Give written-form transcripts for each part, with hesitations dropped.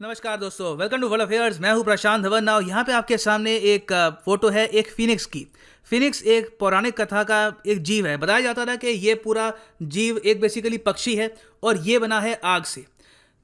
नमस्कार दोस्तों, welcome to world affairs. मैं हूं प्रशांत धवन। नाउ यहाँ पे आपके सामने एक फोटो है एक फिनिक्स की। फिनिक्स एक पौराणिक कथा का एक जीव है। बताया जाता था कि ये पूरा जीव एक बेसिकली पक्षी है और ये बना है आग से।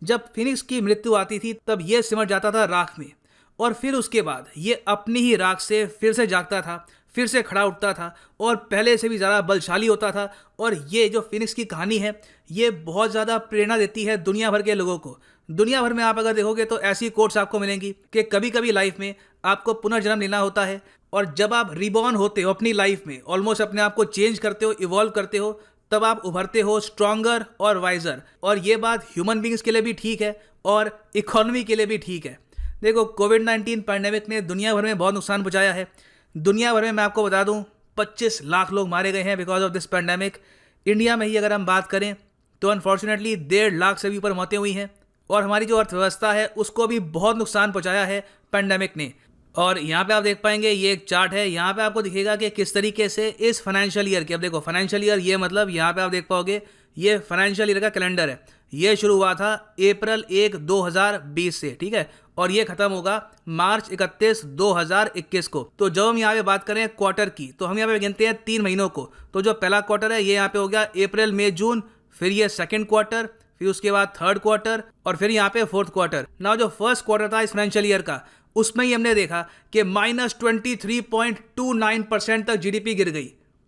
जब फिनिक्स की मृत्यु आती थी तब ये सिमट जाता था राख में और फिर उसके बाद ये अपनी ही राख से फिर से जागता था, फिर से खड़ा उठता था और पहले से भी ज़्यादा बलशाली होता था। और ये जो फिनिक्स की कहानी है ये बहुत ज़्यादा प्रेरणा देती है दुनिया भर के लोगों को। दुनिया भर में आप अगर देखोगे तो ऐसी कोट्स आपको मिलेंगी कि कभी कभी लाइफ में आपको पुनर्जन्म लेना होता है और जब आप रिबॉर्न होते हो अपनी लाइफ में, ऑलमोस्ट अपने आप को चेंज करते हो, इवॉल्व करते हो, तब आप उभरते हो स्ट्रॉन्गर और वाइजर। और ये बात ह्यूमन बींग्स के लिए भी ठीक है और इकोनॉमी के लिए भी ठीक है। देखो, कोविड-19 पैंडेमिक ने दुनिया भर में बहुत नुकसान पहुंचाया है। दुनिया भर में मैं आपको बता दूं 25 लाख लोग मारे गए हैं because of this pandemic. India में ही अगर हम बात करें तो अनफॉर्चुनेटली 1.5 लाख से भी ऊपर मौतें हुई हैं और हमारी जो अर्थव्यवस्था है उसको भी बहुत नुकसान पहुंचाया है पैंडेमिक ने। और यहाँ पे आप देख पाएंगे ये एक चार्ट है, यहाँ पे आपको दिखेगा कि किस तरीके से इस फाइनेंशियल ईयर के, अब देखो फाइनेंशियल ईयर ये मतलब यहाँ पे आप देख पाओगे ये फाइनेंशियल ईयर का कैलेंडर है। ये शुरू हुआ था अप्रैल 1, 2020 से, ठीक है, और ये खत्म होगा मार्च 31, 2021 को। तो जब हम यहाँ पे बात करें क्वार्टर की तो हम यहाँ पे गिनते हैं 3 महीनों को। तो जो पहला क्वार्टर है ये यहाँ पे हो गया अप्रैल, मई, जून, फिर ये सेकेंड क्वार्टर, फिर उसके बाद थर्ड क्वार्टर और फिर यहाँ पे फोर्थ क्वार्टर। ना जो फर्स्ट क्वार्टर था इस फाइनेंशियल ईयर का उसमें ही हमने देखा कि -23.29% तक जीडीपी गिर गई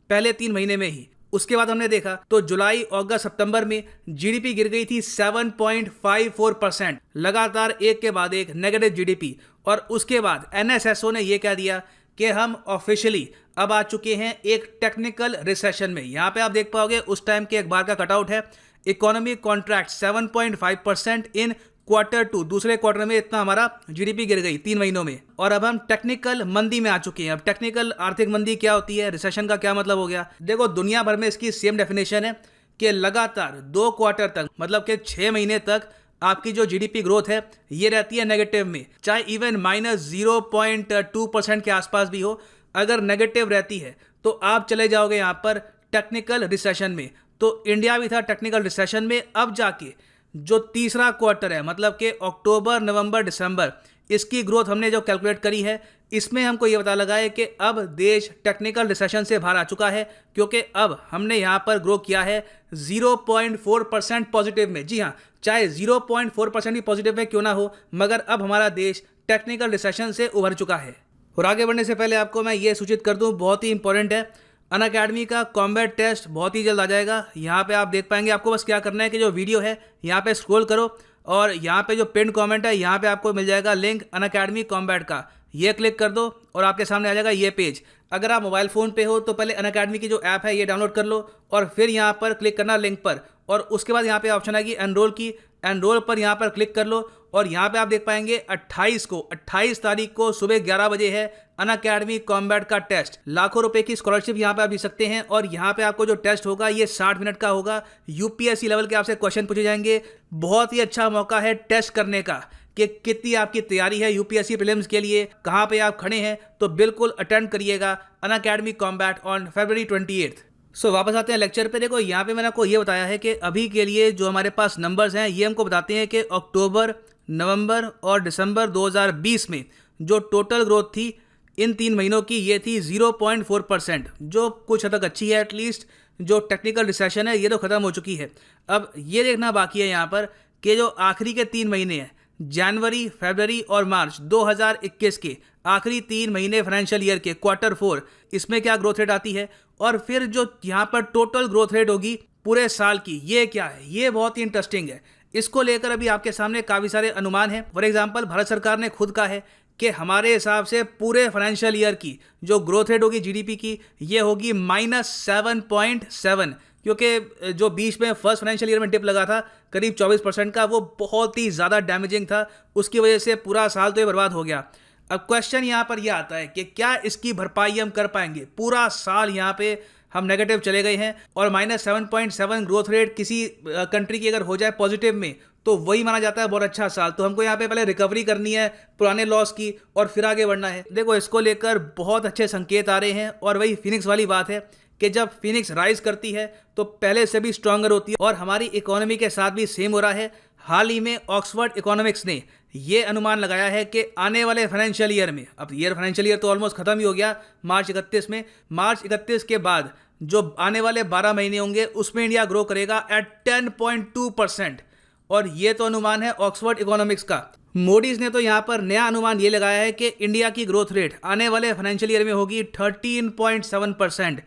पहले 3 महीने में ही। उसके बाद हमने देखा तो जुलाई, अगस्त, सितंबर में जीडीपी गिर गई थी 7.54%, लगातार एक के बाद एक नेगेटिव जीडीपी। और उसके बाद एनएसएसओ ने यह कह दिया कि हम ऑफिशियली अब आ चुके हैं एक टेक्निकल रिसेशन में। यहाँ पे आप देख पाओगे उस टाइम के अखबार का कटआउट है, इकोनॉमी कॉन्ट्रैक्ट 7.5% इन Q2, दूसरे क्वार्टर में इतना हमारा जीडीपी गिर गई 3 महीनों में। और अब हम टेक्निकल मंदी में आ चुके हैं। अब टेक्निकल आर्थिक मंदी क्या होती है, रिसेशन का क्या मतलब हो गया? देखो, दुनिया भर में इसकी सेम डेफिनेशन है कि लगातार 2 क्वार्टर तक, मतलब कि 6 महीने तक आपकी जो जीडीपी ग्रोथ है ये रहती है नेगेटिव में, चाहे इवन -0.2% के आसपास भी हो। अगर नेगेटिव रहती है तो आप चले जाओगे यहाँ पर टेक्निकल रिसेशन में। तो इंडिया भी था टेक्निकल रिसेशन में। अब जाके जो तीसरा क्वार्टर है, मतलब कि अक्टूबर, नवंबर, दिसंबर, इसकी ग्रोथ हमने जो कैलकुलेट करी है इसमें हमको ये पता लगा है कि अब देश टेक्निकल रिसेशन से बाहर आ चुका है, क्योंकि अब हमने यहाँ पर ग्रो किया है 0.4% पॉजिटिव में। जी हाँ, चाहे 0.4% भी पॉजिटिव में क्यों ना हो, मगर अब हमारा देश टेक्निकल रिसेशन से उभर चुका है। और आगे बढ़ने से पहले आपको मैं ये सूचित कर दूँ, बहुत ही इंपॉर्टेंट है, अनअकैडमी का कॉम्बैट टेस्ट बहुत ही जल्द आ जाएगा। यहाँ पे आप देख पाएंगे, आपको बस क्या करना है कि जो वीडियो है यहाँ पे स्क्रॉल करो और यहाँ पे जो पिन कमेंट है यहाँ पे आपको मिल जाएगा लिंक अनअकैडमी कॉम्बैट का, ये क्लिक कर दो और आपके सामने आ जाएगा ये पेज। अगर आप मोबाइल फ़ोन पे हो तो पहले अनअकैडमी की जो ऐप है ये डाउनलोड कर लो और फिर यहाँ पर क्लिक करना लिंक पर, और उसके बाद यहाँ पे ऑप्शन आएगी एनरोल की, एनरोल पर यहाँ पर क्लिक कर लो। और यहाँ पे आप देख पाएंगे 28 तारीख को सुबह 11 बजे है अनअकैडमी कॉम्बैट का टेस्ट। लाखों रुपए की स्कॉलरशिप यहाँ पे आप ले सकते हैं और यहाँ पे आपको जो टेस्ट होगा ये 60 मिनट का होगा। यूपीएससी लेवल के आपसे क्वेश्चन पूछे जाएंगे। बहुत ही अच्छा मौका है टेस्ट करने का कि कितनी आपकी तैयारी है यूपीएससी प्रीलिम्स के लिए, कहाँ पे आप खड़े हैं। तो बिल्कुल अटेंड करिएगा अनअकैडमी कॉम्बैट ऑन February 28। सो वापस आते हैं लेक्चर पे। देखो, यहाँ पे मैंने आपको ये बताया है कि अभी के लिए जो हमारे पास नंबर्स हैं ये हमको बताते हैं कि अक्टूबर, नवंबर और दिसंबर 2020 में जो टोटल ग्रोथ थी इन 3 महीनों की ये थी 0.4%, जो कुछ हद तक अच्छी है। एटलीस्ट जो टेक्निकल रिसेशन है ये तो ख़त्म हो चुकी है। अब ये देखना बाकी है यहाँ पर कि जो आखिरी के 3 महीने हैं, जनवरी, फरवरी और मार्च 2021 के आखिरी 3 महीने फाइनेंशियल ईयर के Q4, इसमें क्या ग्रोथ रेट आती है। और फिर जो यहाँ पर टोटल ग्रोथ रेट होगी पूरे साल की, ये क्या है, ये बहुत ही इंटरेस्टिंग है। इसको लेकर अभी आपके सामने काफ़ी सारे अनुमान हैं। फॉर एग्जांपल, भारत सरकार ने खुद कहा है कि हमारे हिसाब से पूरे फाइनेंशियल ईयर की जो ग्रोथ रेट होगी जीडीपी की ये होगी -7.7, क्योंकि जो बीच में फर्स्ट फाइनेंशियल ईयर में डिप लगा था करीब 24% का, वो बहुत ही ज़्यादा डैमेजिंग था। उसकी वजह से पूरा साल तो ये बर्बाद हो गया। अब क्वेश्चन यहाँ पर यह आता है कि क्या इसकी भरपाई हम कर पाएंगे। पूरा साल यहाँ पे हम नेगेटिव चले गए हैं और -7.7 ग्रोथ रेट किसी कंट्री की अगर हो जाए पॉजिटिव में तो वही माना जाता है बहुत अच्छा साल। तो हमको यहाँ पे पहले रिकवरी करनी है पुराने लॉस की और फिर आगे बढ़ना है। देखो, इसको लेकर बहुत अच्छे संकेत आ रहे हैं और वही फिनिक्स वाली बात है कि जब फिनिक्स राइज करती है तो पहले से भी स्ट्रांगर होती है और हमारी इकोनॉमी के साथ भी सेम हो रहा है। हाल ही में ऑक्सफोर्ड इकोनॉमिक्स ने ये अनुमान लगाया है कि आने वाले फाइनेंशियल ईयर में, अब फाइनेंशियल ईयर तो ऑलमोस्ट खत्म ही हो गया मार्च 31 में, मार्च 31 के बाद जो आने वाले 12 महीने होंगे उसमें इंडिया ग्रो करेगा एट 10.2%। और ये तो अनुमान है ऑक्सफोर्ड इकोनॉमिक्स का। मोडीज ने तो यहाँ पर नया अनुमान ये लगाया है कि इंडिया की ग्रोथ रेट आने वाले फाइनेंशियल ईयर में होगी 13.7%।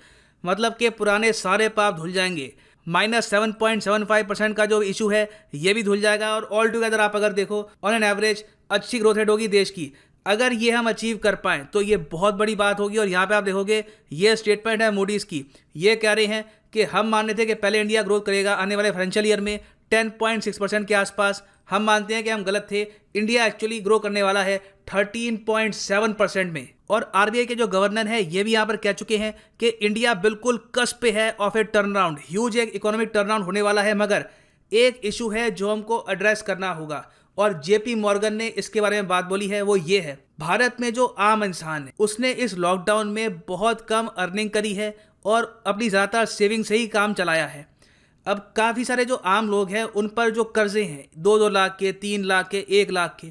मतलब कि पुराने सारे पाप धुल जाएंगे, -7.75% का जो इशू है ये भी धुल जाएगा। और ऑल टुगेदर आप अगर देखो ऑन एन एवरेज अच्छी ग्रोथ रेट होगी देश की। अगर ये हम अचीव कर पाएँ तो ये बहुत बड़ी बात होगी। और यहाँ पे आप देखोगे ये स्टेटमेंट है मोडीज़ की, ये कह रहे हैं कि हम मानते थे कि पहले इंडिया ग्रोथ करेगा आने वाले फाइनेंशियल ईयर में 10.6% के आसपास। हम मानते हैं कि हम गलत थे, इंडिया एक्चुअली ग्रो करने वाला है 13.7% में। और आरबीआई के जो गवर्नर है ये भी यहाँ पर कह चुके हैं कि इंडिया बिल्कुल कस्प पे है of A turn around, huge एक इकोनॉमिक टर्न अराउंड होने वाला है। मगर एक इशू है जो हमको एड्रेस करना होगा और जेपी मॉर्गन ने इसके बारे में बात बोली है, वो ये है भारत में जो आम इंसान है उसने इस लॉकडाउन में बहुत कम अर्निंग करी है और अपनी ज़्यादातर सेविंग से ही काम चलाया है। अब काफ़ी सारे जो आम लोग हैं उन पर जो कर्जे हैं 2-2 लाख के, 3 लाख के, 1 लाख के,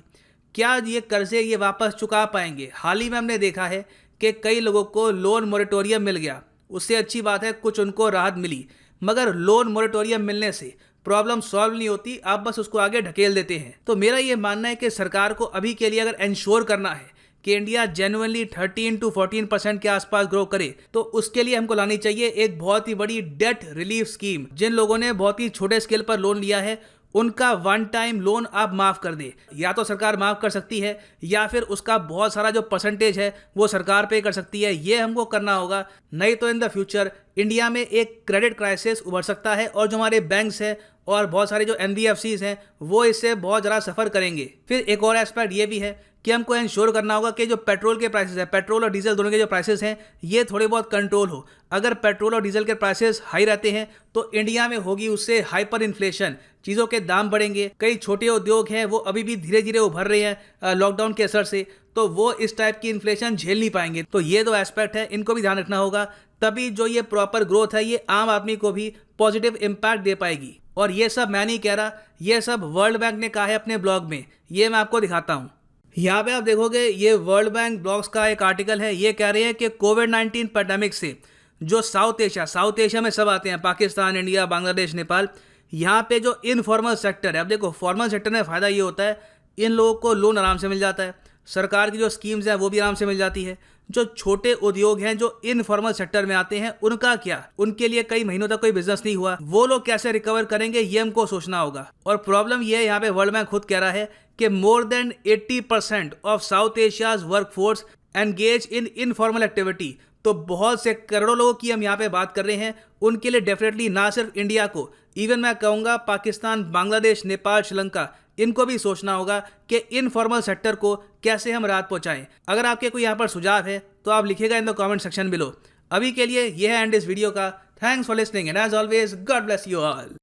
क्या ये कर्जे ये वापस चुका पाएंगे? हाल ही में हमने देखा है कि कई लोगों को लोन मोरेटोरियम मिल गया, उससे अच्छी बात है कुछ उनको राहत मिली। मगर लोन मोरेटोरियम मिलने से प्रॉब्लम सॉल्व नहीं होती, आप बस उसको आगे ढकेल देते हैं। तो मेरा ये मानना है कि सरकार को अभी के लिए अगर इंश्योर करना है कि इंडिया जेन्युइनली 13 to 14% के आसपास ग्रो करे तो उसके लिए हमको लानी चाहिए एक बहुत ही बड़ी डेट रिलीफ स्कीम। जिन लोगों ने बहुत ही छोटे स्केल पर लोन लिया है उनका वन टाइम लोन आप माफ़ कर दे, या तो सरकार माफ़ कर सकती है या फिर उसका बहुत सारा जो परसेंटेज है वो सरकार पे कर सकती है। ये हमको करना होगा, नहीं तो इन द फ्यूचर इंडिया में एक क्रेडिट क्राइसिस उभर सकता है और जो हमारे बैंक्स हैं और बहुत सारे जो NBFCs हैं वो इससे बहुत ज़्यादा सफ़र करेंगे। फिर एक और एस्पेक्ट ये भी है कि हमको इंश्योर करना होगा कि जो पेट्रोल के प्राइसेस है, पेट्रोल और डीजल दोनों के जो प्राइसेस हैं ये थोड़े बहुत कंट्रोल हो। अगर पेट्रोल और डीजल के प्राइसेस हाई रहते हैं तो इंडिया में होगी उससे हाइपर इन्फ्लेशन, चीज़ों के दाम बढ़ेंगे। कई छोटे उद्योग हैं वो अभी भी धीरे धीरे उभर रहे हैं लॉकडाउन के असर से, तो वो इस टाइप की इन्फ्लेशन झेल नहीं पाएंगे। तो ये दो एस्पेक्ट है, इनको भी ध्यान रखना होगा, तभी जो ये प्रॉपर ग्रोथ है ये आम आदमी को भी पॉजिटिव इम्पैक्ट दे पाएगी। और ये सब मैं नहीं कह रहा, ये सब वर्ल्ड बैंक ने कहा है अपने ब्लॉग में, ये मैं आपको दिखाता हूँ। यहाँ पे आप देखोगे ये वर्ल्ड बैंक ब्लॉग्स का एक आर्टिकल है, ये कह रहे हैं कि कोविड-19 पैंडेमिक से जो साउथ एशिया में सब आते हैं, पाकिस्तान, इंडिया, बांग्लादेश, नेपाल, यहाँ पे जो इनफॉर्मल सेक्टर है, अब देखो फॉर्मल सेक्टर में फ़ायदा ये होता है इन लोगों को लोन आराम से मिल जाता है, सरकार की जो स्कीम्स हैं वो भी आराम से मिल जाती है। जो छोटे उद्योग हैं जो इनफॉर्मल सेक्टर में आते हैं उनका क्या, उनके लिए कई महीनों तक कोई बिजनेस नहीं हुआ, वो लोग कैसे रिकवर करेंगे ये हमको सोचना होगा। और प्रॉब्लम ये है, यहाँ पे वर्ल्ड बैंक खुद कह रहा है कि more than 80% of south Asia's workforce engage in informal activity. तो बहुत से करोड़ों लोगों की हम यहाँ पे बात कर रहे हैं, उनके लिए डेफिनेटली ना सिर्फ इंडिया को, इवन मैं कहूँगा पाकिस्तान, बांग्लादेश, नेपाल, श्रीलंका, इनको भी सोचना होगा कि इनफॉर्मल सेक्टर को कैसे हम राहत पहुँचाएं। अगर आपके कोई यहाँ पर सुझाव है तो आप लिखिएगा in the comment section below. अभी के लिए यह है एंड इस वीडियो का। Thanks for listening and as always God bless you all.